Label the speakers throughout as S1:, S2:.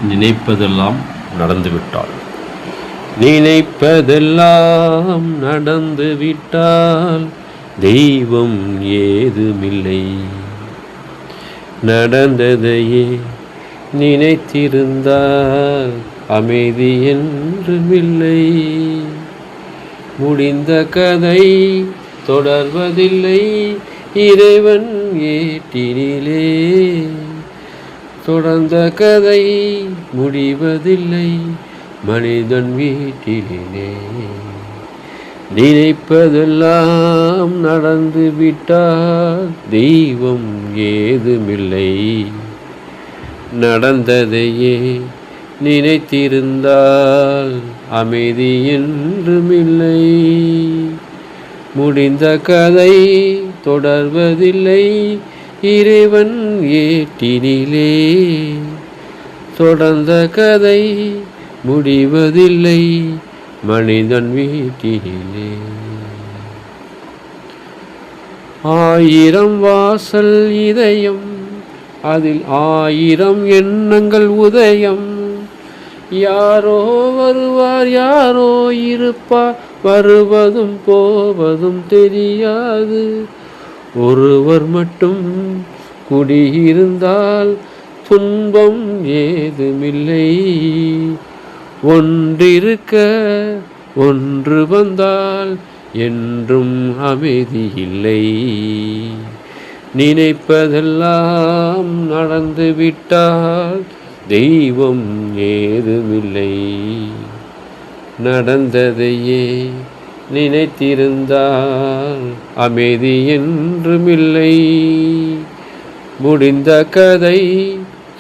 S1: நினைப்பதெல்லாம் நடந்துவிட்டால். நினைப்பதெல்லாம் நடந்துவிட்டால் தெய்வம் ஏதுமில்லை. நடந்ததையே நினைத்திருந்தால் அமைதி என்றுமில்லை. முடிந்த கதை தொடர்வதில்லை இறைவன் ஏட்டினிலே. தொடர்ந்த கதை முடிவதில்லை மனிதன் வீட்டிலே. நினைப்பதெல்லாம் நடந்து விட்டால் தெய்வம் ஏதுமில்லை. நடந்ததையே நினைத்திருந்தால் அமைதி என்றுமில்லை. முடிந்த கதை தொடர்வதில்லை இறைவன் ஏட்டினிலே. தொடர்ந்த கதை முடிவதில்லை மனிதன் வீட்டிலே. 1000 வாசல் இதயம் அதில் 1000 எண்ணங்கள் உதயம். யாரோ வருவார் யாரோ இருப்பார் வருவதும் போவதும் தெரியாது. ஒருவர் மட்டும் குடியிருந்தால் துன்பம் ஏதுமில்லை. ஒன்றிருக்க ஒன்று வந்தால் என்றும் அமைதி இல்லை. நினைப்பதெல்லாம் நடந்துவிட்டால் தெய்வம் ஏதுமில்லை. நடந்ததையே நினைத்திருந்தால் அமைதி என்றுமில்லை. முடிந்த கதை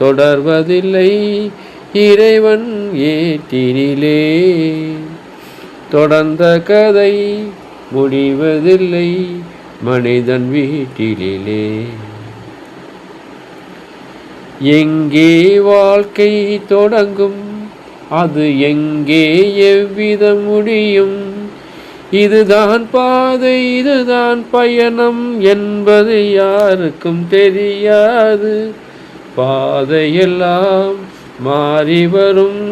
S1: தொடர்வதில்லை இறைவன் ஏட்டினிலே. தொடர்ந்த கதை முடிவதில்லை மனிதன் வீட்டிலே. எங்கே வாழ்க்கை தொடங்கும் அது எங்கே எவ்விதம் முடியும். இதுதான் பாதை இதுதான் பயணம் என்பது யாருக்கும் தெரியாது. பாதையெல்லாம் மாறி வரும்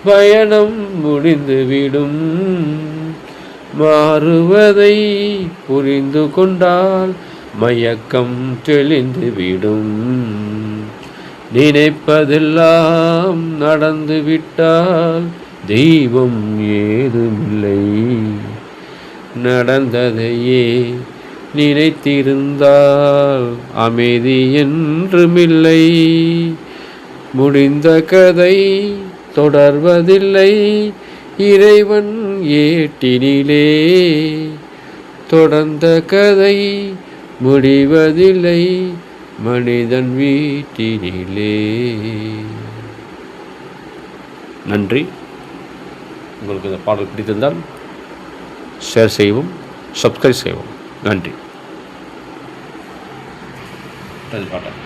S1: பயணம் முடிந்துவிடும். மாறுவதை புரிந்து கொண்டால் மயக்கம் தெளிந்துவிடும். நினைப்பதெல்லாம் நடந்துவிட்டால் தெய்வம் ஏதுமில்லை. நடந்ததையே நினைத்திருந்தால் அமைதி என்றுமில்லை. முடிந்த கதை தொடர்வதில்லை இறைவன் ஏட்டினிலே. தொடர்ந்த கதை முடிவதில்லை மனிதன் வீட்டினிலே. நன்றி. உங்களுக்கு இந்த பாடல் பிடித்திருந்தால் ஷேர் செய்வோம், சப்ஸ்கிரைப் செய்வோம். நன்றி. பாட்டை